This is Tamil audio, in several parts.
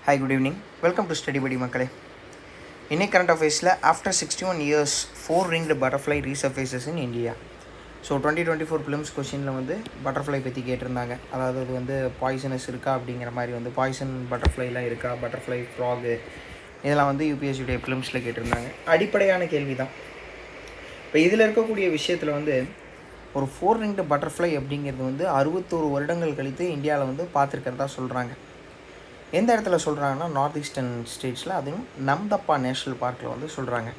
Hi, good evening. Welcome to Study Buddy மக்களே. இன்னைக்கு கரண்ட் அஃபேர்ஸில் after 61 years 4 ringed butterfly resurfaces in India. So 2024 prelims கொஷினில் வந்து பட்டர்ஃப்ளை பற்றி கேட்டிருந்தாங்க. அதாவது அது வந்து பாய்சனஸ் இருக்கா அப்படிங்கிற மாதிரி வந்து பாய்சன் பட்டர்ஃப்ளைலாம் இருக்கா, பட்டர்ஃப்ளை ஃப்ராகு இதெல்லாம் வந்து யூபிஎஸ்சியுடைய ப்ரிலிம்ஸில் கேட்டிருந்தாங்க. அடிப்படையான கேள்வி தான். இப்போ இதில் இருக்கக்கூடிய விஷயத்தில் வந்து ஒரு 4 ringed பட்டர்ஃப்ளை அப்படிங்கிறது வந்து 61 வருடங்கள் கழித்து இந்தியாவில் வந்து பார்த்துருக்கிறதா சொல்கிறாங்க. எந்த இடத்துல சொல்கிறாங்கன்னா நார்த் ஈஸ்டர்ன் ஸ்டேட்ஸில், அதுவும் நம்தப்பா நேஷ்னல் பார்க்கில் வந்து சொல்கிறாங்க.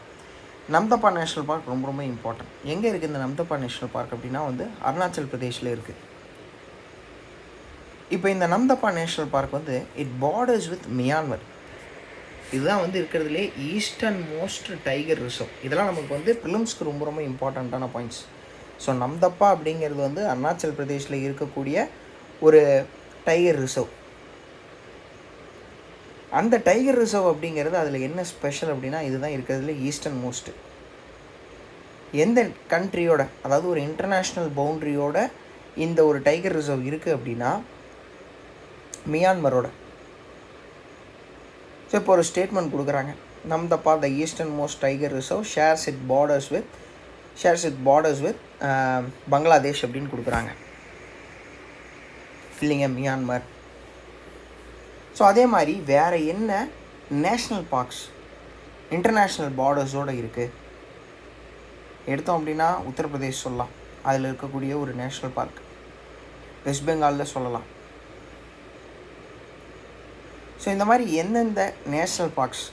நம்தப்பா நேஷ்னல் பார்க் ரொம்ப ரொம்ப இம்பார்ட்டன்ட். எங்கே இருக்குது இந்த நம்தப்பா நேஷ்னல் பார்க் அப்படின்னா வந்து அருணாச்சல் பிரதேஷில் இருக்குது. இப்போ இந்த நம்தப்பா நேஷ்னல் பார்க் வந்து இட் பார்டர்ஸ் வித் மியான்மர். இதுதான் வந்து இருக்கிறதுலே ஈஸ்டர்ன் மோஸ்ட் டைகர் ரிசர்வ். இதெல்லாம் நமக்கு வந்து ப்ரிலிம்ஸ்க்கு ரொம்ப ரொம்ப இம்பார்ட்டண்ட்டான பாயிண்ட்ஸ். ஸோ நம்தப்பா அப்படிங்கிறது வந்து அருணாச்சல் பிரதேஷில் இருக்கக்கூடிய ஒரு டைகர் ரிசர்வ். அந்த டைகர் ரிசர்வ் அப்படிங்கிறது அதில் என்ன ஸ்பெஷல் அப்படின்னா இதுதான் இருக்கிறதுல ஈஸ்டர்ன் மோஸ்ட்டு. எந்த கண்ட்ரியோட, அதாவது ஒரு இன்டர்நேஷ்னல் பவுண்ட்ரியோட இந்த ஒரு டைகர் ரிசர்வ் இருக்குது அப்படின்னா மியான்மரோட. ஸோ இப்போ ஒரு ஸ்டேட்மெண்ட் கொடுக்குறாங்க, Namdapha the easternmost tiger reserve shares it borders with Bangladesh அப்படின்னு கொடுக்குறாங்க. இல்லைங்க மியான்மர். ஸோ அதே மாதிரி வேறு என்ன நேஷ்னல் பார்க்ஸ் இன்டர்நேஷ்னல் பார்டர்ஸோடு இருக்குது எடுத்தோம் அப்படின்னா உத்தரப்பிரதேஷ் சொல்லலாம், அதில் இருக்கக்கூடிய ஒரு நேஷ்னல் பார்க். வெஸ்ட் பெங்காலில் சொல்லலாம். ஸோ இந்த மாதிரி எந்தெந்த நேஷ்னல் பார்க்ஸ்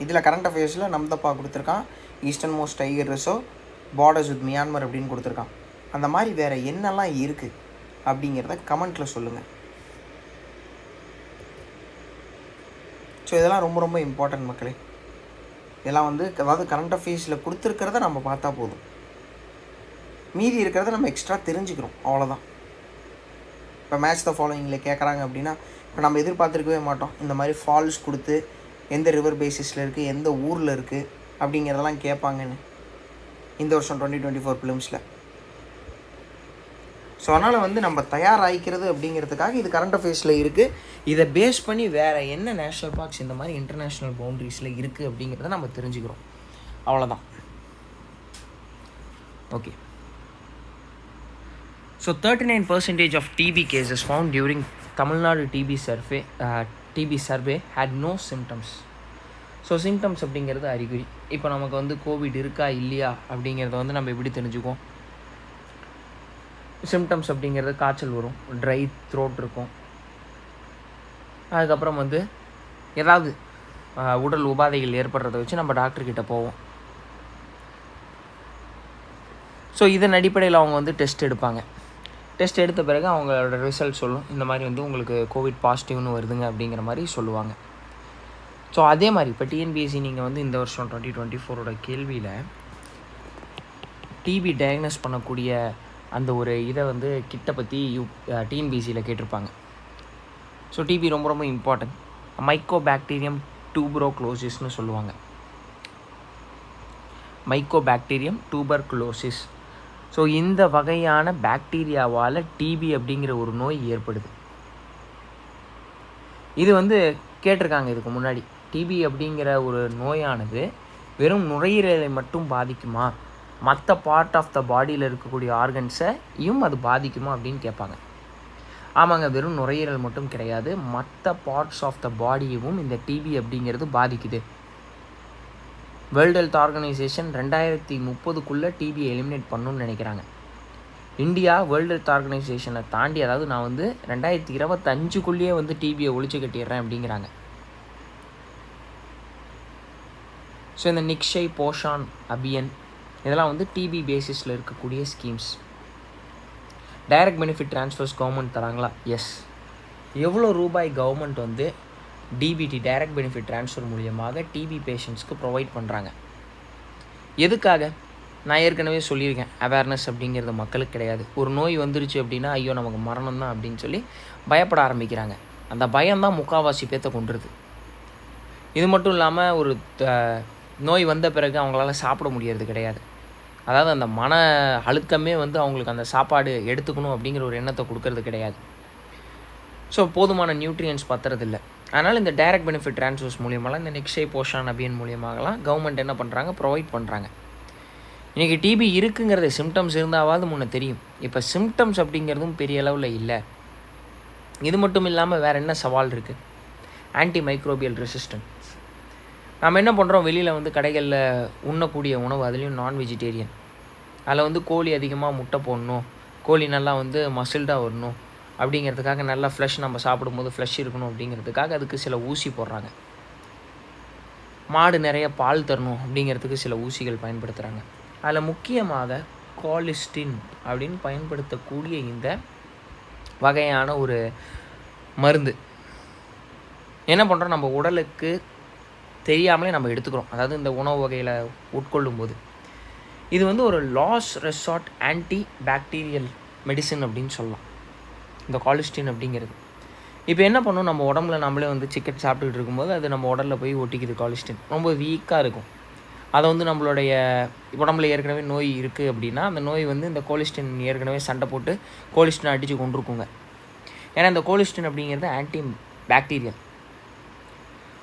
இதில் கரண்ட் அஃபேர்ஸில் நம்தப்பா கொடுத்துருக்கான், eastern most tiger reserve, borders with Myanmar அப்படின்னு கொடுத்துருக்கான். அந்த மாதிரி வேறு என்னெல்லாம் இருக்குது அப்படிங்கிறத கமெண்ட்டில் சொல்லுங்கள். ஸோ இதெல்லாம் ரொம்ப ரொம்ப இம்பார்ட்டன்ட் மக்களே. இதெல்லாம் வந்து அதாவது கரண்ட் அஃபேர்ஸில் கொடுத்துருக்கிறத நம்ம பார்த்தா போதும், மீதி இருக்கிறத நம்ம எக்ஸ்ட்ரா தெரிஞ்சுக்கிறோம், அவ்வளோதான். இப்போ மேட்ச் த ஃபாலோயிங்கில் கேட்குறாங்க அப்படின்னா இப்போ நம்ம எதிர்பார்த்துருக்கவே மாட்டோம் இந்த மாதிரி ஃபால்ஸ் கொடுத்து எந்த ரிவர் பேசிஸில் இருக்குது, எந்த ஊரில் இருக்குது அப்படிங்கிறதெல்லாம் கேட்பாங்கன்னு இந்த வருஷம் 2024 ப்ரிலிம்ஸில். ஸோ அதனால் வந்து நம்ம தயாராகிக்கிறது அப்படிங்கிறதுக்காக இது கரண்ட் அஃபேர்ஸில் இருக்குது. இதை பேஸ் பண்ணி வேறு என்ன நேஷ்னல் பார்க்ஸ் இந்த மாதிரி இன்டர்நேஷ்னல் பவுண்ட்ரிஸில் இருக்குது அப்படிங்கிறத நம்ம தெரிஞ்சுக்கிறோம், அவ்வளோதான். Okay. So 39% of TB cases found during Tamil Nadu TB survey had no symptoms. So symptoms அப்படிங்கிறது அறிகுறி. இப்போ நமக்கு வந்து கோவிட் இருக்கா இல்லையா அப்படிங்கிறத வந்து நம்ம எப்படி தெரிஞ்சுக்குவோம்? சிம்டம்ஸ் அப்படிங்கிறது காய்ச்சல் வரும், ட்ரை த்ரோட் இருக்கும், அதுக்கப்புறம் வந்து ஏதாவது உடல் உபாதைகள் ஏற்படுறத வச்சு நம்ம டாக்டர்கிட்ட போவோம். ஸோ இதன் அடிப்படையில் அவங்க வந்து டெஸ்ட் எடுப்பாங்க. டெஸ்ட் எடுத்த பிறகு அவங்களோட ரிசல்ட் சொல்லும், இந்த மாதிரி வந்து உங்களுக்கு கோவிட் பாசிட்டிவ்னு வருதுங்க அப்படிங்கிற மாதிரி சொல்லுவாங்க. ஸோ அதே மாதிரி இப்போ டிஎன்பிஎஸ்சி நீங்கள் வந்து இந்த வருஷம் 2024 கேள்வியில் டிபி டயக்னோஸ் பண்ணக்கூடிய அந்த ஒரு இதை வந்து கிட்ட பற்றி டிஎன்பிஎஸ்சியில் கேட்டிருப்பாங்க. ஸோ டிபி ரொம்ப ரொம்ப இம்பார்ட்டன்ட். மைக்கோபாக்டீரியம் டியூபரோக்ளோசிஸ்னு சொல்லுவாங்க. Mycobacterium tuberculosis. ஸோ இந்த வகையான பாக்டீரியாவால் டிபி அப்படிங்கிற ஒரு நோய் ஏற்படுது. இது வந்து கேட்டிருக்காங்க இதுக்கு முன்னாடி, டிபி அப்படிங்கிற ஒரு நோயானது வெறும் நுரையீரலை மட்டும் பாதிக்குமா, மற்ற பார்ட் ஆஃப் த பாடியில் இருக்கக்கூடிய ஆர்கன்ஸையும் அது பாதிக்குமா அப்படின்னு கேட்பாங்க. ஆமாங்க, வெறும் நுரையீரல் மட்டும் கிடையாது, மற்ற பார்ட்ஸ் ஆஃப் த பாடியவும் இந்த டிபி அப்படிங்கிறது பாதிக்குது. வேர்ல்டு ஹெல்த் ஆர்கனைசேஷன் 2030 டிபியை எலிமினேட் பண்ணணும்னு நினைக்கிறாங்க. இந்தியா வேர்ல்டு ஹெல்த் ஆர்கனைசேஷனை தாண்டி, அதாவது நான் வந்து 2025 வந்து டிபியை ஒழிச்சு கட்டிடுறேன் அப்படிங்கிறாங்க. ஸோ இந்த நிக்ஷய் போஷான் அபியன் இதெல்லாம் வந்து டிபி பேசிஸில் இருக்கக்கூடிய schemes. Direct benefit transfers government தராங்களா? எஸ். எவ்வளோ ரூபாய் கவர்மெண்ட் வந்து டிபிடி டைரக்ட் பெனிஃபிட் ட்ரான்ஸ்ஃபர் மூலியமாக டிபி பேஷண்ட்ஸ்க்கு ப்ரொவைட் பண்ணுறாங்க? எதுக்காக? நான் ஏற்கனவே சொல்லியிருக்கேன், அவேர்னஸ் அப்படிங்கிறது மக்களுக்கு கிடையாது. ஒரு நோய் வந்துருச்சு அப்படின்னா ஐயோ நமக்கு மரணம் தான் அப்படின்னு சொல்லி பயப்பட ஆரம்பிக்கிறாங்க. அந்த பயம்தான் முக்கால்வாசி பேர்த்த கொண்டுருது. இது மட்டும் இல்லாமல் ஒரு நோய் வந்த பிறகு அவங்களால சாப்பிட முடியறது கிடையாது. அதாவது அந்த மன அழுத்தமே வந்து அவங்களுக்கு அந்த சாப்பாடு எடுத்துக்கணும் அப்படிங்கிற ஒரு எண்ணத்தை கொடுக்கறது கிடையாது. ஸோ போதுமான நியூட்ரியன்ஸ் பத்துறதில்லை. அதனால் இந்த டைரக்ட் பெனிஃபிட் ட்ரான்ஸ்ஃபர்ஸ் மூலியமாகலாம் இந்த நிக்ஷய் போஷான் அபியான் மூலியமாகலாம் கவர்மெண்ட் என்ன பண்ணுறாங்க, ப்ரொவைட் பண்ணுறாங்க. இன்றைக்கி டிபி இருக்குங்கிறது சிம்டம்ஸ் இருந்தாவது முன்னே தெரியும். இப்போ சிம்டம்ஸ் அப்படிங்கிறதும் பெரிய அளவில் இல்லை. இது மட்டும் இல்லாமல் வேறு என்ன சவால் இருக்குது? Anti microbial resistance. நம்ம என்ன பண்ணுறோம், வெளியில் வந்து கடைகளில் உண்ணக்கூடிய உணவு, அதுலேயும் நான் வெஜிடேரியன், அதில் வந்து கோழி அதிகமாக முட்டை போடணும், கோழி நல்லா வந்து மசில்டாக வரணும் அப்படிங்கிறதுக்காக நல்லா ஃப்ளஷ் நம்ம சாப்பிடும்போது ஃப்ளஷ் இருக்கணும் அப்படிங்கிறதுக்காக அதுக்கு சில ஊசி போடுறாங்க. மாடு நிறைய பால் தரணும் அப்படிங்கிறதுக்கு சில ஊசிகள் பயன்படுத்துகிறாங்க. அதில் முக்கியமாக காலிஸ்டின் அப்படின்னு பயன்படுத்தக்கூடிய இந்த வகையான ஒரு மருந்து என்ன பண்ணுறோம், நம்ம உடலுக்கு தெரியாமலே நம்ம எடுத்துக்கிறோம். அதாவது இந்த உணவு வகையில் உட்கொள்ளும் போது இது வந்து ஒரு last resort anti bacterial medicine அப்படின்னு சொல்லலாம் இந்த காலிஸ்டின் அப்படிங்கிறது. இப்போ என்ன பண்ணும், நம்ம உடம்புல நம்மளே வந்து சிக்கன் சாப்பிட்டுக்கிட்டு இருக்கும்போது அது நம்ம உடலில் போய் ஒட்டிக்குது. காலிஸ்டின் ரொம்ப வீக்காக இருக்கும். அதை வந்து நம்மளுடைய உடம்புல ஏற்கனவே நோய் இருக்குது அப்படின்னா அந்த நோய் வந்து இந்த கோலிஸ்டின் ஏற்கனவே சண்டை போட்டு கோலிஸ்டின் அடித்து கொண்டிருக்குங்க. ஏன்னா இந்த கோலிஸ்டின் அப்படிங்கிறது ஆன்டி பாக்டீரியல்.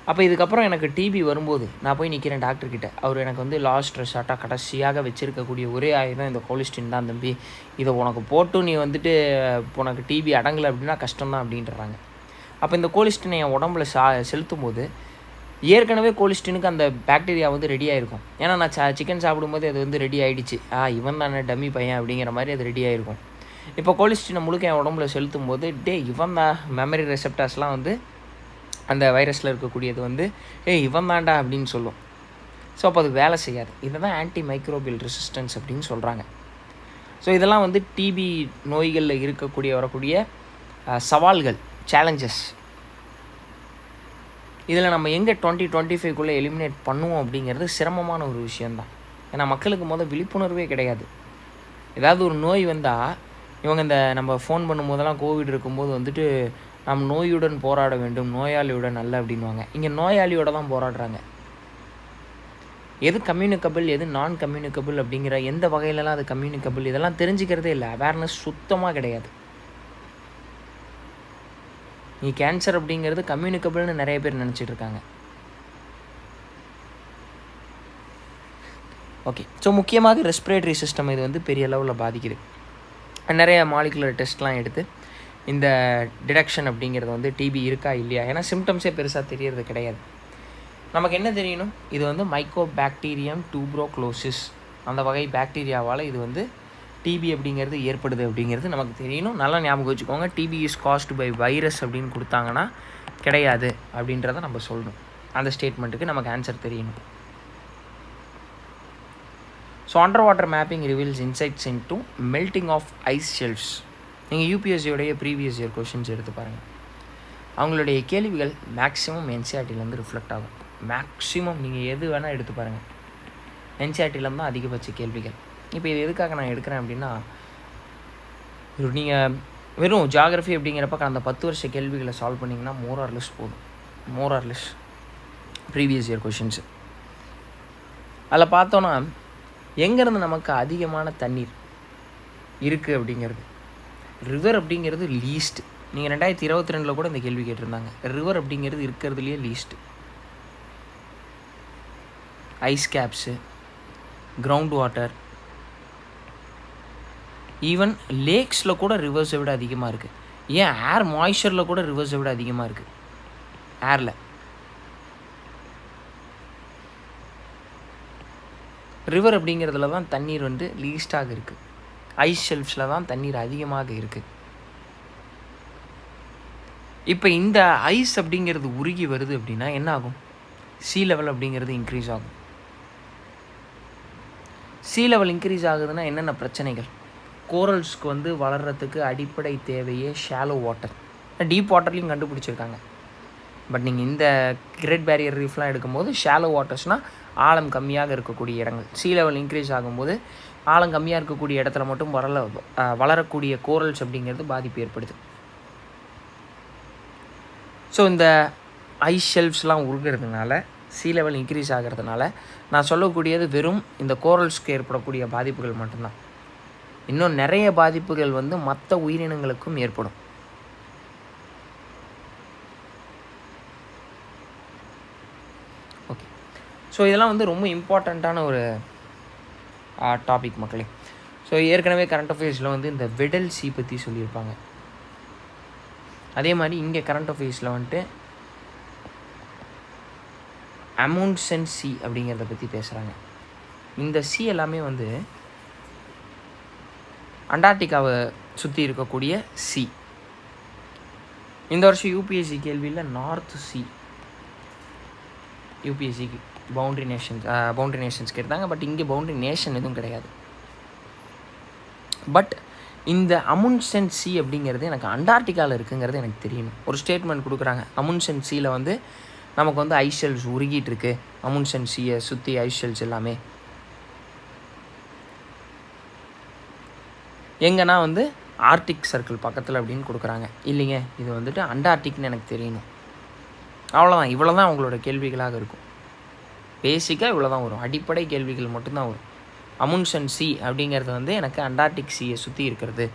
அப்போ இதுக்கப்புறம் எனக்கு டிபி வரும்போது நான் போய் நிற்கிறேன் டாக்டர்கிட்ட. அவர் எனக்கு வந்து லாஸ்ட் ரெசார்ட்டாக கடைசியாக வச்சுருக்கக்கூடிய ஒரே ஆயுதம் இந்த கோலிஸ்டின் தான் தம்பி, இதை உனக்கு போட்டு நீ வந்துட்டு உனக்கு டிபி அடங்கலை அப்படின்னா கஷ்டம்தான் அப்படின்றாங்க. அப்போ இந்த கோலிஸ்டினை என் உடம்புல செலுத்தும் போது ஏற்கனவே கோலிஸ்டினுக்கு அந்த பாக்டீரியா வந்து ரெடி ஆகிருக்கும். ஏன்னா நான் சிக்கன் சாப்பிடும்போது அது வந்து ரெடி ஆகிடுச்சு, இவன் தானே டம்மி பையன் அப்படிங்கிற மாதிரி அது ரெடி ஆகிருக்கும். இப்போ கோலிஸ்டினை முழுக்க என் உடம்புல செலுத்தும் போது இவன் தான் மெமரி ரெசெப்டார்ஸ்லாம் வந்து அந்த வைரஸில் இருக்கக்கூடியது வந்து இவன் தாண்டா அப்படின்னு சொல்லும். ஸோ அப்போ அது வேலை செய்யாது. இதை தான் ஆன்டி மைக்ரோபியல் ரெசிஸ்டன்ஸ் அப்படின்னு சொல்கிறாங்க. ஸோ இதெல்லாம் வந்து டிபி நோய்களில் வரக்கூடிய சவால்கள், சேலஞ்சஸ். இதில் நம்ம எங்கே 2025 எலிமினேட் பண்ணுவோம் அப்படிங்கிறது சிரமமான ஒரு விஷயந்தான். ஏன்னா மக்களுக்கு விழிப்புணர்வே கிடையாது. ஏதாவது ஒரு நோய் வந்தால் இவங்க இந்த நம்ம ஃபோன் பண்ணும்போதெல்லாம் கோவிட் இருக்கும்போது வந்துட்டு நாம் நோயுடன் போராட வேண்டும், நோயாளியுடன் அல்ல அப்படின்வாங்க. இங்கே நோயாளியோட தான் போராடுறாங்க. எது கம்யூனிகபிள், எது நான் கம்யூனிகபிள் அப்படிங்கிற எந்த வகையிலலாம் அது கம்யூனிகபிள் இதெல்லாம் தெரிஞ்சுக்கிறதே இல்லை. அவேர்னஸ் சுத்தமாக கிடையாது. நீ கேன்சர் அப்படிங்கிறது கம்யூனிகபிள்னு நிறைய பேர் நினச்சிட்டு இருக்காங்க. ஓகே, ஸோ முக்கியமாக ரெஸ்பிரேட்டரி சிஸ்டம் இது வந்து பெரிய லெவலில் பாதிக்குது. நிறைய மாலிகுலர் டெஸ்ட்லாம் எடுத்து இந்த டிடெக்ஷன் அப்படிங்கிறது வந்து டிபி இருக்கா இல்லையா, ஏன்னா சிம்டம்ஸே பெருசாக தெரியறது கிடையாது. நமக்கு என்ன தெரியணும், இது வந்து மைக்கோபாக்டீரியம் டியூபரோக்ளோசிஸ் அந்த வகை பாக்டீரியாவால் இது வந்து டிபி அப்படிங்கிறது ஏற்படுது அப்படிங்கிறது நமக்கு தெரியணும். நல்லா ஞாபகம் வச்சுக்கோங்க. TB is caused by virus அப்படின்னு கொடுத்தாங்கன்னா கிடையாது அப்படின்றத நம்ம சொல்லணும். அந்த ஸ்டேட்மெண்ட்டுக்கு நமக்கு ஆன்சர் தெரியணும். So under water mapping reveals insights into melting of ice shelves. நீங்கள் யூபிஎஸ்சியோடைய ப்ரீவியஸ் இயர் கொஷின்ஸ் எடுத்து பாருங்கள். அவங்களுடைய கேள்விகள் மேக்ஸிமம் என்சிஆர்டிலேருந்து ரிஃப்ளெக்ட் ஆகும். மேக்ஸிமம் நீங்கள் எது வேணால் எடுத்து பாருங்கள், என்சிஆர்டிலேருந்து தான் அதிகபட்ச கேள்விகள். இப்போ இது எதுக்காக நான் எடுக்கிறேன் அப்படின்னா, நீங்கள் வெறும் ஜியாகிரஃபி அப்படிங்கிறப்ப கடந்த 10 வருஷ கேள்விகளை சால்வ் பண்ணிங்கன்னா மோரார்லெஸ் போதும். மோரார்லெஸ் ப்ரீவியஸ் இயர் கொஷின்ஸு அதில் பார்த்தோன்னா எங்கேருந்து நமக்கு அதிகமான தண்ணீர் இருக்குது அப்படிங்கிறது, ரிவர் அப்படிங்கிறது லீஸ்ட்டு. நீங்கள் 2022 கூட இந்த கேள்வி கேட்டிருந்தாங்க. ரிவர் அப்படிங்கிறது இருக்கிறதுலையே least. Ice caps, ground water, even லேக்ஸில் கூட ரிவர்ஸை விட அதிகமாக இருக்குது. ஏன் ஏர் மாய்ஸ்சரில் கூட ரிவர்ஸை விட அதிகமாக இருக்குது. ஏரில் ரிவர் அப்படிங்கிறதுல தான் தண்ணீர் வந்து லீஸ்டாக இருக்குது. ஐஸ் ஷெல்ஃப்ஸில் தான் தண்ணீர் அதிகமாக இருக்குது. இப்போ இந்த ஐஸ் அப்படிங்கிறது உருகி வருது அப்படின்னா என்ன ஆகும், சீ லெவல் அப்படிங்கிறது இன்க்ரீஸ் ஆகும். சீ லெவல் இன்க்ரீஸ் ஆகுதுன்னா என்னென்ன பிரச்சனைகள், கோரல்ஸ்க்கு வந்து வளர்கிறதுக்கு அடிப்படை தேவையே ஷாலோ வாட்டர். டீப் வாட்டர்லையும் கண்டுபிடிச்சிருக்காங்க. பட் நீங்கள் இந்த கிரேட் பேரியர் ரீஃப்லாம் எடுக்கும்போது ஷாலோ வாட்டர்ஸ்னால் ஆழம் கம்மியாக இருக்கக்கூடிய இடங்கள். சீ லெவல் இன்க்ரீஸ் ஆகும்போது ஆழம் கம்மியாக இருக்கக்கூடிய இடத்துல மட்டும் வளரக்கூடிய கோரல்ஸ் அப்படிங்கிறது பாதிப்பு ஏற்படுது. ஸோ இந்த ஐஸ் ஷெல்ஃப்ஸ்லாம் உருகிறதுனால, சீ லெவல் இன்க்ரீஸ் ஆகிறதுனால நான் சொல்லக்கூடியது வெறும் இந்த கோரல்ஸ்க்கு ஏற்படக்கூடிய பாதிப்புகள் மட்டும்தான். இன்னும் நிறைய பாதிப்புகள் வந்து மற்ற உயிரினங்களுக்கும் ஏற்படும். ஓகே, ஸோ இதெல்லாம் வந்து ரொம்ப இம்பார்ட்டண்ட்டான ஒரு டாபிக் மக்களே. ஸோ ஏற்கனவே கரண்ட் அஃபேர்ஸில் வந்து இந்த வெடல் சி பற்றி சொல்லியிருப்பாங்க. அதே மாதிரி இங்கே கரண்ட் அஃபேர்ஸில் வந்துட்டு அமுண்ட்சன் சி அப்படிங்கிறத பற்றி பேசுகிறாங்க. இந்த சி எல்லாமே வந்து அண்டார்டிகாவை சுற்றி இருக்கக்கூடிய சி. இந்த வருஷம் யூபிஎஸ்சி கேள்வியில் நார்த் சி யூபிஎஸ்சிக்கு பவுண்ட்ரி நேஷன்ஸ் கேட்டாங்க. பட் இங்கே பவுண்ட்ரி நேஷன் எதுவும் கிடையாது. பட் இந்த அமுண்ட்சன் சி அப்படிங்கிறது எனக்கு அண்டார்டிகாவில் இருக்குங்கிறது எனக்கு தெரியணும். ஒரு ஸ்டேட்மெண்ட் கொடுக்குறாங்க, அமுண்ட்சன் சீயில் வந்து நமக்கு வந்து ஐஷெல்ஸ் உருகிட்டு இருக்கு, அமுண்ட்சன் சீயை சுற்றி ஐஷெல்ஸ் எல்லாமே எங்கன்னா வந்து ஆர்டிக் சர்க்கிள் பக்கத்தில் அப்படின்னு கொடுக்குறாங்க. இல்லைங்க, இது வந்துட்டு அண்டார்டிக்னு எனக்கு தெரியணும். அவ்வளோதான். இவ்வளோ தான் அவங்களோட கேள்விகளாக இருக்கும். பேசிக்காக இவ்வளோ தான் வரும், அடிப்படை கேள்விகள் மட்டும்தான் வரும். அமுண்ட்சன் சி அப்படிங்கிறது வந்து எனக்கு அண்டார்டிக் சீயை சுற்றி இருக்கிறது,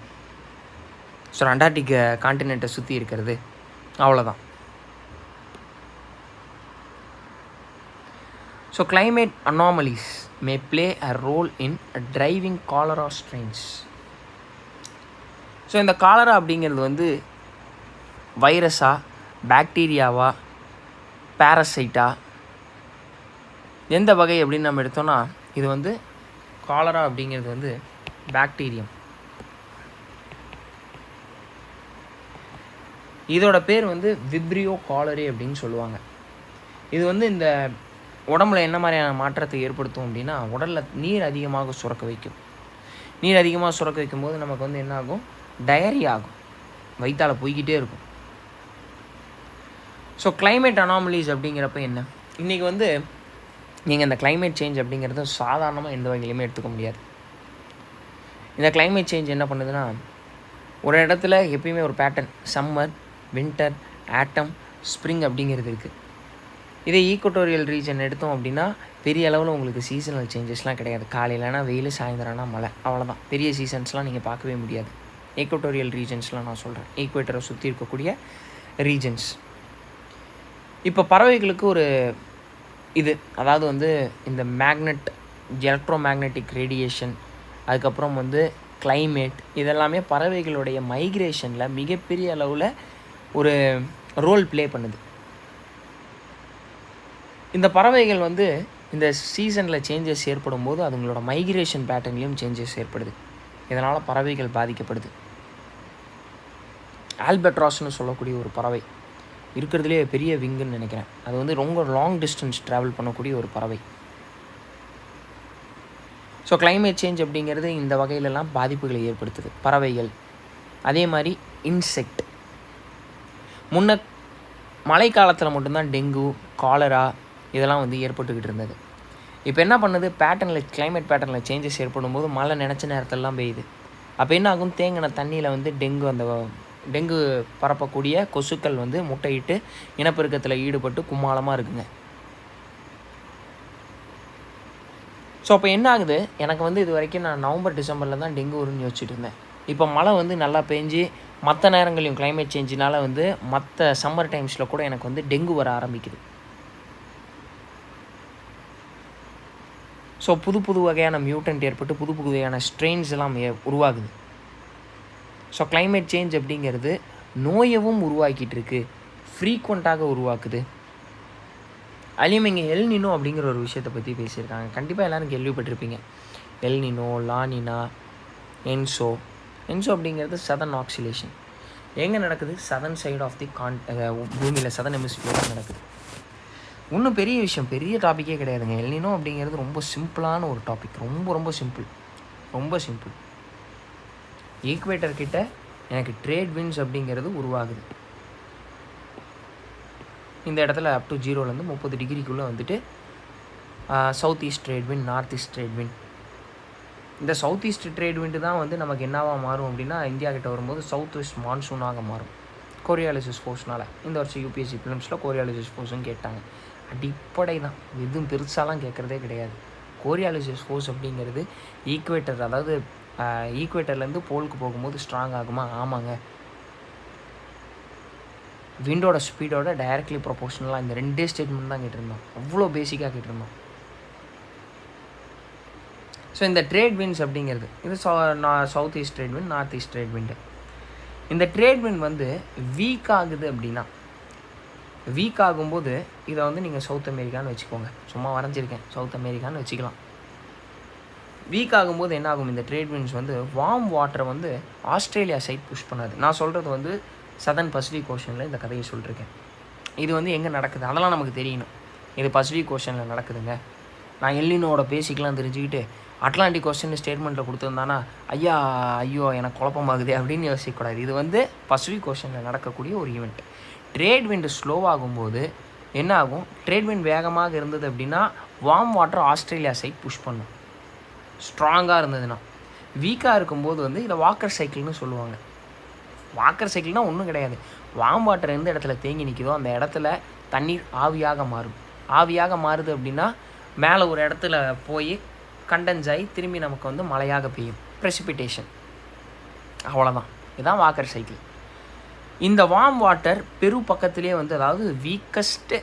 ஸோ அண்டார்டிக் காண்டினெண்ட்டை சுற்றி இருக்கிறது, அவ்வளோதான். So climate anomalies may play a role in driving cholera strains. So இந்த காலரா அப்படிங்கிறது வந்து வைரஸா, பாக்டீரியாவா, பேரசைட்டா, எந்த வகை அப்படின்னு நம்ம எடுத்தோன்னா இது வந்து காலரா அப்படிங்கிறது வந்து பாக்டீரியம். இதோட பேர் வந்து விப்ரியோ காலரே அப்படின்னு சொல்லுவாங்க. இது வந்து இந்த உடம்புல என்ன மாதிரியான மாற்றத்தை ஏற்படுத்தும் அப்படின்னா, உடலில் நீர் அதிகமாக சுரக்க வைக்கும். நீர் அதிகமாக சுரக்க வைக்கும்போது நமக்கு வந்து என்ன ஆகும், டயரி ஆகும், வயிற்றால் போய்கிட்டே இருக்கும். ஸோ climate anomalies அப்படிங்கிறப்ப என்ன, இன்றைக்கி வந்து நீங்கள் இந்த climate change அப்படிங்கிறது சாதாரணமாக எந்த வகையிலுமே எடுத்துக்க முடியாது. இந்த climate change என்ன பண்ணுதுன்னா, ஒரு இடத்துல எப்பயுமே ஒரு பேட்டர்ன், சம்மர், வின்டர், ஆட்டம், ஸ்ப்ரிங் அப்படிங்கிறது இருக்குது. இதே ஈக்குவட்டோரியல் ரீஜன் எடுத்தோம் அப்படின்னா பெரிய அளவில் உங்களுக்கு சீசனல் சேஞ்சஸ்லாம் கிடையாது. காலையிலனா வெயில், சாயந்தரம்னா மழை, அவ்வளோதான். பெரிய சீசன்ஸ்லாம் நீங்கள் பார்க்கவே முடியாது. ஈக்குவட்டோரியல் ரீஜன்ஸ்லாம் நான் சொல்கிறேன், ஈக்குவேட்டரை சுற்றி இருக்கக்கூடிய ரீஜன்ஸ். இப்போ பறவைகளுக்கு ஒரு இது, அதாவது வந்து இந்த எலக்ட்ரோ மேக்னெட்டிக் ரேடியேஷன், அதுக்கப்புறம் வந்து கிளைமேட், இதெல்லாமே பறவைகளுடைய மைக்ரேஷனில் மிகப்பெரிய அளவில் ஒரு ரோல் ப்ளே பண்ணுது. இந்த பறவைகள் வந்து இந்த சீசனில் சேஞ்சஸ் ஏற்படும் போது அதுங்களோட மைக்ரேஷன் பேட்டர்ன்லேயும் சேஞ்சஸ் ஏற்படுது. இதனால் பறவைகள் பாதிக்கப்படுது. ஆல்பட்ராஸ்னு சொல்லக்கூடிய ஒரு பறவை இருக்கிறதுலே பெரிய விங்குன்னு நினைக்கிறேன். அது வந்து ரொம்ப லாங் டிஸ்டன்ஸ் ட்ராவல் பண்ணக்கூடிய ஒரு பறவை. ஸோ climate சேஞ்ச் அப்படிங்கிறது இந்த வகையிலலாம் பாதிப்புகளை ஏற்படுத்துது பறவைகள். அதே மாதிரி இன்செக்ட். முன்ன மழை காலத்தில் மட்டும்தான் டெங்கு, காலரா இதெல்லாம் வந்து ஏற்பட்டுக்கிட்டு இருந்தது. இப்போ என்ன பண்ணுது, climate பேட்டர்னில் சேஞ்சஸ் ஏற்படும் போது மழை நினச்ச நேரத்திலலாம் பெய்யுது. அப்போ என்ன ஆகும், தேங்கின தண்ணியில் வந்து டெங்கு பரப்பக்கூடிய கொசுக்கள் வந்து முட்டையிட்டு இனப்பெருக்கத்தில் ஈடுபட்டு கும்மாளமாக இருக்குங்க. ஸோ அப்போ என்ன ஆகுது, எனக்கு வந்து இது வரைக்கும் நான் நவம்பர் டிசம்பரில் தான் டெங்கு வரும்னு யோசிச்சுட்டு இருந்தேன். இப்போ மழை வந்து நல்லா பெஞ்சு மற்ற நேரங்களையும் climate சேஞ்சினால் வந்து மற்ற சம்மர் டைம்ஸில் கூட எனக்கு வந்து டெங்கு வர ஆரம்பிக்குது. ஸோ புது வகையான மியூட்டன்ட் ஏற்பட்டு புது வகையான ஸ்ட்ரெயின்ஸ் எல்லாம் உருவாகுது. ஸோ climate சேஞ்ச் அப்படிங்கிறது நோயவும் உருவாக்கிட்டு இருக்கு, ஃப்ரீக்வெண்ட்டாக உருவாக்குது. அதுலேயும் இங்கே எல் நினோ அப்படிங்கிற ஒரு விஷயத்தை பற்றி பேசியிருக்காங்க. கண்டிப்பாக எல்லோரும் கேள்விப்பட்டிருப்பீங்க. எல் நினோ, லானினா, என்சோ அப்படிங்கிறது சதர்ன் ஆக்சிலேஷன். எங்கே நடக்குது, சதர்ன் சைடு ஆஃப் தி பூமியில் சதர்ன் ஹெமிஸ்பியரில் நடக்குது. இன்னும் பெரிய விஷயம், பெரிய டாப்பிக்கே கிடையாதுங்க. எல் நினோ அப்படிங்கிறது ரொம்ப சிம்பிளான ஒரு டாபிக், ரொம்ப சிம்பிள். ஈக்குவேட்டர் கிட்ட எனக்கு ட்ரேட் விண்ட்ஸ் அப்படிங்கிறது உருவாகுது. இந்த இடத்துல அப் டு 0லேருந்து 30 டிகிரிக்குள்ளே வந்துட்டு south east trade wind, north east trade wind. இந்த சவுத் ஈஸ்ட் ட்ரேட் விண்டு தான் வந்து நமக்கு என்னவாக மாறும் அப்படின்னா, இந்தியா கிட்ட வரும்போது சவுத் வெஸ்ட் மான்சூனாக மாறும் கோரியாலிசிஸ் ஃபோர்ஸ்னால். இந்த வருஷம் யூபிஎஸ்சி ஃபிலிம்ஸில் கோரியாலிசிஸ் ஃபோர்ஸுன்னு கேட்டாங்க. அடிப்படை தான், எதுவும் பெருசாலாம் கேட்குறதே கிடையாது. கோரியாலிசிஸ் ஃபோர்ஸ் அப்படிங்கிறது ஈக்குவேட்டர், அதாவது ஈக்குவேட்டர்லேருந்து போலுக்கு போகும்போது ஸ்ட்ராங் ஆகுமா? ஆமாங்க. விண்டோட ஸ்பீடோட டைரக்ட்லி ப்ரொபோஷனலாக இந்த 2 ஸ்டேட்மெண்ட் தான் கேட்டிருந்தோம். அவ்வளோ பேசிக்காக கேட்டிருந்தோம். ஸோ இந்த ட்ரேட் விண்ட்ஸ் அப்படிங்கிறது இது south east trade wind, north east trade wind. இந்த ட்ரேட் விண்ட் வந்து வீக் ஆகுது அப்படின்னா, வீக் ஆகும்போது இதை வந்து நீங்கள் சவுத் அமெரிக்கான்னு வச்சுக்கோங்க. சும்மா வரைஞ்சிருக்கேன், சவுத் அமெரிக்கான்னு வச்சுக்கலாம். வீக் ஆகும்போது என்ன ஆகும், இந்த ட்ரேட் விண்ட்ஸ் வந்து வார்ம் வாட்டரை வந்து ஆஸ்திரேலியா சைட் புஷ் பண்ணாது. நான் சொல்கிறது வந்து சதர்ன் பசிபிக் ஓஷனில் இந்த கதையை சொல்லியிருக்கேன். இது வந்து எங்கே நடக்குது அதெல்லாம் நமக்கு தெரியணும். இது பசிபிக் ஓஷனில் நடக்குதுங்க. நான் எல்லினோட பேசிக்கெலாம் தெரிஞ்சுக்கிட்டு அட்லாண்டிக் ஓஷன் ஸ்டேட்மெண்ட்டில் கொடுத்துருந்தானா ஐயோ எனக்கு குழப்பமாகுது அப்படின்னு யோசிக்கக்கூடாது. இது வந்து பசிபிக் ஓஷனில் நடக்கக்கூடிய ஒரு ஈவெண்ட். ட்ரேட் விண்டு ஸ்லோவாகும்போது என்ன ஆகும், ட்ரேட் விண்ட் வேகமாக இருந்தது அப்படின்னா warm water Australia side push பண்ணும். ஸ்ட்ராங்காக இருந்ததுன்னா, வீக்காக இருக்கும்போது வந்து இதை வாக்கர் சைக்கிள்னு சொல்லுவாங்க. வாக்கர் சைக்கிள்னால் ஒன்றும் கிடையாது. வார்ம் வாட்டர் எந்த இடத்துல தேங்கி நிற்கிதோ அந்த இடத்துல தண்ணீர் ஆவியாக மாறும். ஆவியாக மாறுது அப்படின்னா மேலே ஒரு இடத்துல போய் கண்டென்ஸ் ஆகி திரும்பி நமக்கு வந்து மழையாக பெய்யும், ப்ரெசிபிடேஷன். அவ்வளோதான், இதுதான் வாக்கர் சைக்கிள். இந்த வார்ம் வாட்டர் பெரு பக்கத்துலேயே வந்து, அதாவது வீக்கஸ்ட்டு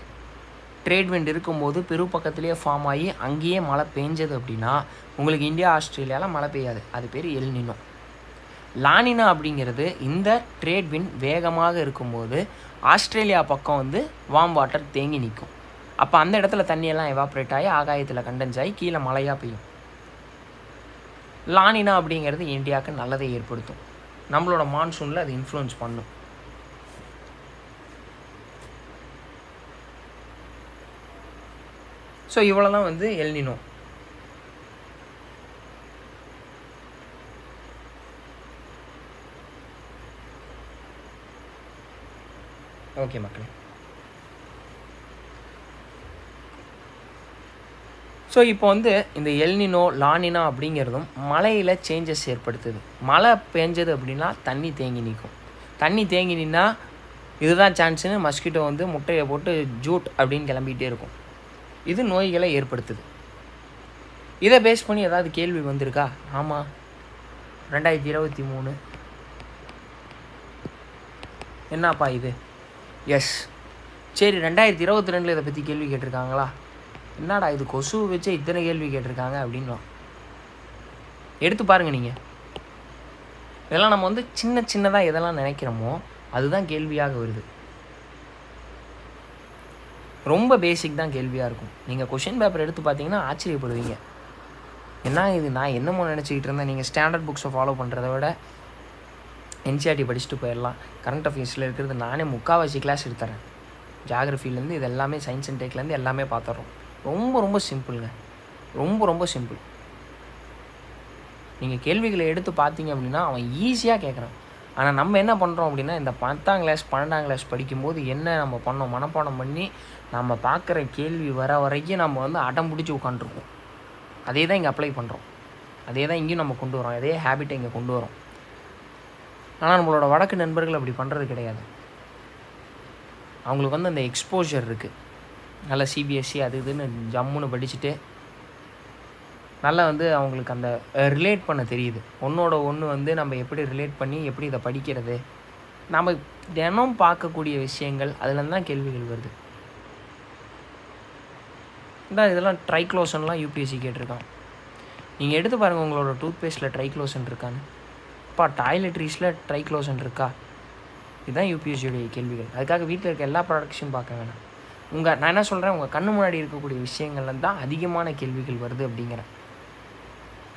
ட்ரேட் விண்ட் இருக்கும்போது பெரு பக்கத்துலேயே ஃபார்ம் ஆகி அங்கேயே மழை பெஞ்சது அப்படின்னா உங்களுக்கு இந்தியா ஆஸ்திரேலியாவில் மழை பெய்யாது. அது பேர் எல் நினோ. லானினா அப்படிங்கிறது இந்த ட்ரேட் விண்ட் வேகமாக இருக்கும்போது ஆஸ்திரேலியா பக்கம் வந்து வார்ம் வாட்டர் தேங்கி நிற்கும். அப்போ அந்த இடத்துல தண்ணியெல்லாம் எவாப்ரேட் ஆகி ஆகாயத்தில் கண்டென்ஸ் ஆகி கீழே மழையாக பெய்யும். லானினா அப்படிங்கிறது இந்தியாவுக்கு நல்லதை ஏற்படுத்தும். நம்மளோட மான்சூனில் அது இன்ஃப்ளூயன்ஸ் பண்ணும். ஸோ இவ்வளோ தான் வந்து எல் நினோ. ஓகே மக்களே, ஸோ இப்போ வந்து இந்த எல் நினோ லானினா அப்படிங்கிறதும் மழையில் சேஞ்சஸ் ஏற்படுத்துது. மழை பெஞ்சது அப்படின்னா தண்ணி தேங்கி நிற்கும். தண்ணி தேங்கி நின்னா இதுதான் சான்ஸ்னு மஸ்கிட்டோ வந்து முட்டையை போட்டு ஜூட் அப்படின்னு கிளம்பிகிட்டே இருக்கும். இது நோய்களை ஏற்படுத்துது. இதை பேஸ் பண்ணி ஏதாவது கேள்வி வந்திருக்கா? ஆமாம், 2023 என்னப்பா இது? எஸ். சரி, 2022 இதை பற்றி கேள்வி கேட்டிருக்காங்களா? என்னடா இது கொசு வச்சு இத்தனை கேள்வி கேட்டிருக்காங்க அப்படின்லாம் எடுத்து பாருங்கள் நீங்கள். இதெல்லாம் நம்ம வந்து சின்ன சின்னதாக எதெல்லாம் நினைக்கிறோமோ அதுதான் கேள்வியாக வருது. ரொம்ப பேசிக் தான் கேள்வியாக இருக்கும். நீங்கள் கொஷின் பேப்பர் எடுத்து பார்த்தீங்கன்னா ஆச்சரியப்படுவீங்க. என்ன இது நான் என்னமோ நினச்சிக்கிட்டு இருந்தேன். நீங்கள் ஸ்டாண்டர்ட் புக்ஸை ஃபாலோ பண்ணுறத விட என்சிஆர்டி படிச்சுட்டு போயிடலாம். கரண்ட் அஃபேர்ஸில் இருக்கிறது நானே முக்கால்வாசி கிளாஸ் எடுத்துறேன். ஜியாகிரஃபிலேருந்து இது எல்லாமே, சயின்ஸ் அண்ட் டெக்லேருந்து எல்லாமே பார்த்துட்றோம். ரொம்ப ரொம்ப சிம்பிளுங்க, ரொம்ப ரொம்ப சிம்பிள். நீங்கள் கேள்விகளை எடுத்து பார்த்தீங்க அப்படின்னா அவன் ஈஸியாக கேட்குறான். ஆனால் நம்ம என்ன பண்ணுறோம் அப்படின்னா, இந்த 10ஆம் கிளாஸ் 12ஆம் கிளாஸ் படிக்கும்போது என்ன நம்ம பண்ணோம், மனப்பாடம் பண்ணி நம்ம பார்க்குற கேள்வி வர வரைக்கும் நம்ம வந்து அடம் பிடிச்சி உட்காந்துருக்கோம். அதே தான் இங்கே அப்ளை பண்ணுறோம். அதே தான் இங்கேயும் நம்ம கொண்டு வரோம். அதே ஹேபிட்டை இங்கே கொண்டு வரோம். ஆனால் நம்மளோட வடக்கு நண்பர்கள் அப்படி பண்ணுறது கிடையாது. அவங்களுக்கு வந்து அந்த எக்ஸ்போஜர் இருக்குது. நல்லா சிபிஎஸ்சி அது இதுன்னு ஜம்முன்னு படிச்சுட்டு நல்லா வந்து அவங்களுக்கு அந்த ரிலேட் பண்ண தெரியுது. ஒன்றோட ஒன்று வந்து நம்ம எப்படி ரிலேட் பண்ணி எப்படி இதை படிக்கிறது, நம்ம தினம் பார்க்கக்கூடிய விஷயங்கள் அதுலேருந்து தான் கேள்விகள் வருது. இதெல்லாம் ட்ரைக்ளோசன்லாம் யூபிஎஸ்சி கேட்டிருக்கான். நீங்கள் எடுத்து பாருங்கள் உங்களோட டூத்பேஸ்ட்டில் ட்ரைக்ளோசன் இருக்கான்னு. அப்பா டாய்லெட்ரீஸில் ட்ரைக்ளோசன் இருக்கா? இதுதான் யூபிஎஸ்சியோடைய கேள்விகள். அதுக்காக வீட்டில் இருக்க எல்லா ப்ராடக்ட்ஸையும் பார்க்க வேணாம். நான் என்ன சொல்கிறேன், உங்கள் கண்ணு முன்னாடி இருக்கக்கூடிய விஷயங்கள்ல தான் அதிகமான கேள்விகள் வருது அப்படிங்கிறேன்.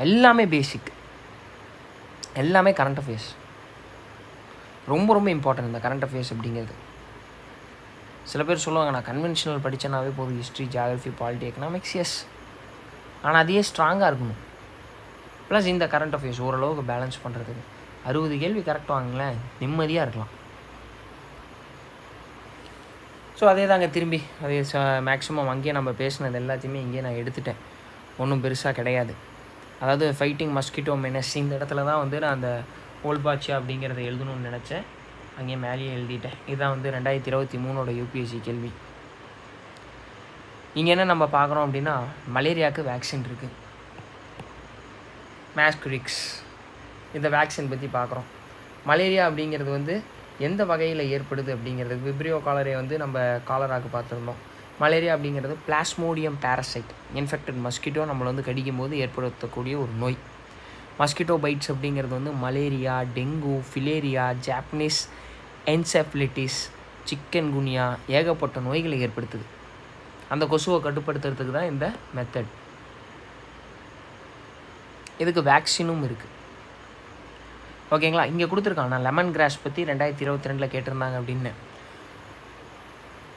எல்லாமே பேசிக், எல்லாமே கரண்ட் அஃபேர்ஸ். ரொம்ப ரொம்ப இம்பார்ட்டன்ட் இந்த கரண்ட் அஃபேர்ஸ் அப்படிங்கிறது. சில பேர் சொல்லுவாங்க நான் கன்வென்ஷனல் படித்தேனாவே போதும், history, geography, polity, economics. Yes, ஆனால் அதையே ஸ்ட்ராங்காக இருக்கணும். ப்ளஸ் இந்த கரண்ட் அஃபேர்ஸ் ஓரளவுக்கு பேலன்ஸ் பண்ணுறதுக்கு 60 கேள்வி கரெக்டாக வாங்களேன், நிம்மதியாக இருக்கலாம். ஸோ அதே தாங்க திரும்பி அதே மேக்ஸிமம் அங்கேயே நம்ம பேசினது எல்லாத்தையுமே இங்கேயே நான் எடுத்துட்டேன். ஒன்றும் பெருசாக கிடையாது. அதாவது ஃபைட்டிங் மஸ்கிட்டோ மெனஸ் இந்த இடத்துல தான் வந்து நான் அந்த ஓல்பாச்சியா அப்படிங்கிறத எழுதணும்னு நினச்சேன். அங்கேயே மேலேயே எழுதிட்டேன். இதுதான் வந்து 2023 யூபிஎஸ்சி கேள்வி. இங்கே என்ன நம்ம பார்க்குறோம் அப்படின்னா, மலேரியாவுக்கு வேக்சின் இருக்குது, மேஸ்குரிக்ஸ். இந்த வேக்சின் பற்றி பார்க்குறோம். மலேரியா அப்படிங்கிறது வந்து எந்த வகையில் ஏற்படுது அப்படிங்கிறது. விப்ரியோ காலரே வந்து நம்ம காலராக்கு பார்த்துருந்தோம். மலேரியா அப்படிங்கிறது பிளாஸ்மோடியம் பேரசைட் இன்ஃபெக்டட் மஸ்கிட்டோ நம்மளை வந்து கடிக்கும் போது ஏற்படுத்தக்கூடிய ஒரு நோய். மஸ்கிட்டோ பைட்ஸ் அப்படிங்கிறது வந்து மலேரியா, டெங்கு, ஃபிலேரியா, ஜாப்பனீஸ் என்செஃபலிட்டிஸ், சிக்கன் குனியா ஏகப்பட்ட நோய்களை ஏற்படுத்துது. அந்த கொசுவை கட்டுப்படுத்துறதுக்கு தான் இந்த மெத்தட். இதுக்கு வேக்சினும் இருக்குது. ஓகேங்களா. இங்கே கொடுத்துருக்காங்க, நான் லெமன் கிராஸ் பற்றி 2022 கேட்டிருந்தாங்க அப்படின்னு.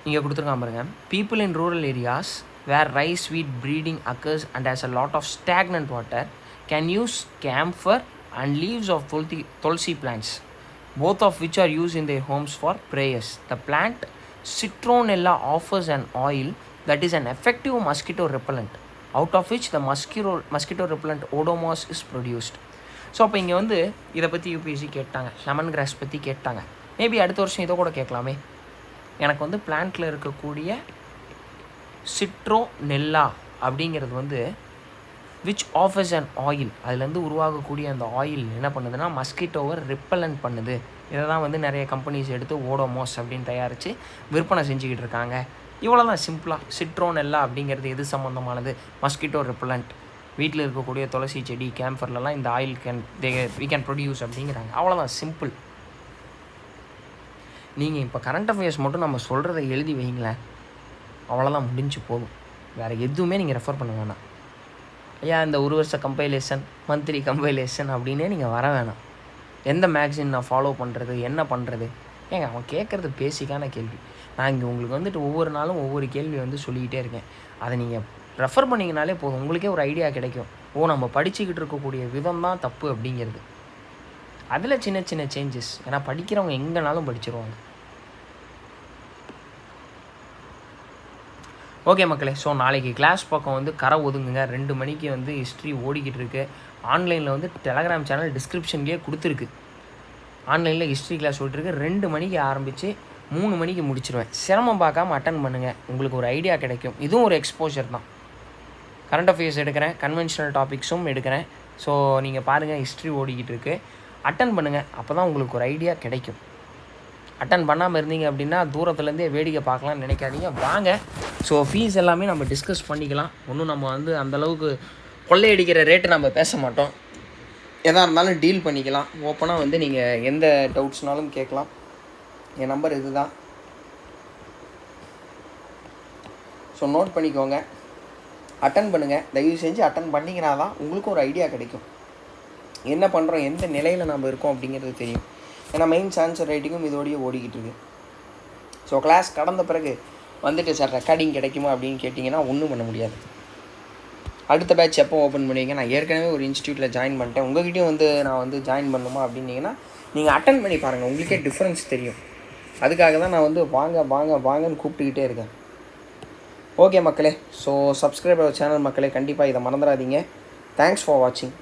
இங்கே கொடுத்துருக்கான் பாருங்க. People in rural areas where rice wheat breeding occurs and has a lot of stagnant water can use camphor and leaves of tulsi plants, both of which are used in their homes for prayers. The plant citronella offers an oil that is an effective mosquito repellent, out of which the mosquito repellent Odomos is produced. So அப்போ இங்கே வந்து இதை பற்றி யூபிஎஸ்சி கேட்டாங்க, லெமன் கிராஸ் பற்றி கேட்டாங்க. மேபி அடுத்த வருஷம் இதை கூட கேட்கலாமே. எனக்கு வந்து பிளான்ட்டில் இருக்கக்கூடிய சிட்ரோனெல்லா அப்படிங்கிறது வந்து விச் ஆஃபர்ஸ் அண்ட் ஆயில், அதுலேருந்து உருவாகக்கூடிய அந்த ஆயில் என்ன பண்ணுதுன்னா மஸ்கிட்டோவை ரிப்பலண்ட் பண்ணுது. இதை தான் வந்து நிறைய கம்பெனிஸ் எடுத்து ஓடோமோஸ் அப்படின்னு தயாரித்து விற்பனை செஞ்சுக்கிட்டு இருக்காங்க. இவ்வளோ தான் சிம்பிளாக. சிட்ரோனெல்லா அப்படிங்கிறது எது சம்மந்தமானது? Mosquito repellent. வீட்டில் இருக்கக்கூடிய துளசி செடி, கேம்ஃபர்லாம் இந்த ஆயில் வி கேன் ப்ரொடியூஸ் அப்படிங்கிறாங்க. அவ்வளோதான், சிம்பிள். நீங்கள் இப்போ கரண்ட் அஃபேர்ஸ் மட்டும் நம்ம சொல்கிறத எழுதி வைங்களேன், அவ்வளோதான், முடிஞ்சு போதும். வேறு எதுவுமே நீங்கள் ரெஃபர் பண்ண வேணாம். ஐயா இந்த ஒரு வருஷ கம்பைலேஷன், மந்த்லி கம்பைலேஷன் அப்படின்னே நீங்கள் வர வேணாம். எந்த மேக்சின் நான் ஃபாலோ பண்ணுறது, என்ன பண்ணுறது? ஏங்க அவன் கேட்குறது பேசிக்கான கேள்வி. நான் இங்கே உங்களுக்கு வந்துட்டு ஒவ்வொரு நாளும் ஒவ்வொரு கேள்வி வந்து சொல்லிக்கிட்டே இருக்கேன். அதை நீங்கள் ரெஃபர் பண்ணிங்கனாலே போதும், உங்களுக்கே ஒரு ஐடியா கிடைக்கும். நம்ம படிச்சுக்கிட்டு இருக்கக்கூடிய விதம் தான் தப்பு அப்படிங்கிறது. அதில் சின்ன சின்ன சேஞ்சஸ். ஏன்னா படிக்கிறவங்க எங்கேனாலும் படிச்சிருவாங்க. ஓகே மக்களே. ஸோ நாளைக்கு கிளாஸ் பக்கம் வந்து கரை ஒதுங்குங்க. 2 மணிக்கு வந்து ஹிஸ்ட்ரி ஓடிக்கிட்டு இருக்கு. ஆன்லைனில் வந்து டெலகிராம் சேனல் டிஸ்கிரிப்ஷன்லேயே கொடுத்துருக்கு. ஆன்லைனில் ஹிஸ்ட்ரி கிளாஸ் ஓடிட்டுருக்கு. 2 மணிக்கு ஆரம்பித்து 3 மணிக்கு முடிச்சிடுவேன். சிரமம் பார்க்காம அட்டன் பண்ணுங்கள், உங்களுக்கு ஒரு ஐடியா கிடைக்கும். இதுவும் ஒரு எக்ஸ்போஷர் தான். கரண்ட் அஃபேர்ஸ் எடுக்கிறேன், கன்வென்ஷனல் டாபிக்ஸும் எடுக்கிறேன். ஸோ நீங்கள் பாருங்கள், ஹிஸ்ட்ரி ஓடிக்கிட்டு இருக்கு. அட்டன் பண்ணுங்கள், அப்போ தான் உங்களுக்கு ஒரு ஐடியா கிடைக்கும். அட்டன் பண்ணாமல் இருந்தீங்க அப்படின்னா தூரத்துலேருந்தே வேடிக்கை பார்க்கலாம்னு நினைக்காதீங்க, வாங்க. ஸோ ஃபீஸ் எல்லாமே நம்ம டிஸ்கஸ் பண்ணிக்கலாம். ஒன்றும் நம்ம வந்து அந்தளவுக்கு கொள்ளையடிக்கிற ரேட்டு நம்ம பேச மாட்டோம். எதாக இருந்தாலும் டீல் பண்ணிக்கலாம். ஓப்பனாக வந்து நீங்கள் எந்த டவுட்ஸ்னாலும் கேட்கலாம். என் நம்பர் இது தான். ஸோ நோட் பண்ணிக்கோங்க, அட்டன் பண்ணுங்கள். தயவு செஞ்சு அட்டன் பண்ணிங்கன்னா தான் உங்களுக்கு ஒரு ஐடியா கிடைக்கும். என்ன பண்ணுறோம், எந்த நிலையில் நம்ம இருக்கோம் அப்படிங்கிறது தெரியும். ஏன்னா மெயின்ஸ் ஆன்சர் ரைட்டிங்கும் இதோடையே ஓடிக்கிட்டு இருக்கு. ஸோ கிளாஸ் கடந்த பிறகு வந்துட்டு சார் ரெக்கார்டிங் கிடைக்குமா அப்படின்னு கேட்டிங்கன்னா ஒன்றும் பண்ண முடியாது. அடுத்த பேட்ச் எப்போ ஓப்பன் பண்ணுவீங்க? நான் ஏற்கனவே ஒரு இன்ஸ்டியூட்டில் ஜாயின் பண்ணிட்டேன். உங்கள்கிட்டையும் வந்து நான் வந்து ஜாயின் பண்ணுமா அப்படின்னீங்கன்னா நீங்கள் அட்டன் பண்ணி பாருங்கள், உங்களுக்கே டிஃப்ரென்ஸ் தெரியும். அதுக்காக தான் நான் வந்து வாங்க வாங்க வாங்கன்னு கூப்பிட்டுக்கிட்டே இருக்கேன். ஓகே மக்களே. ஸோ சப்ஸ்கிரைப் அவர் சேனல் மக்களே, கண்டிப்பாக இதை மறந்துடாதீங்க. தேங்க்ஸ் ஃபார் வாட்சிங்.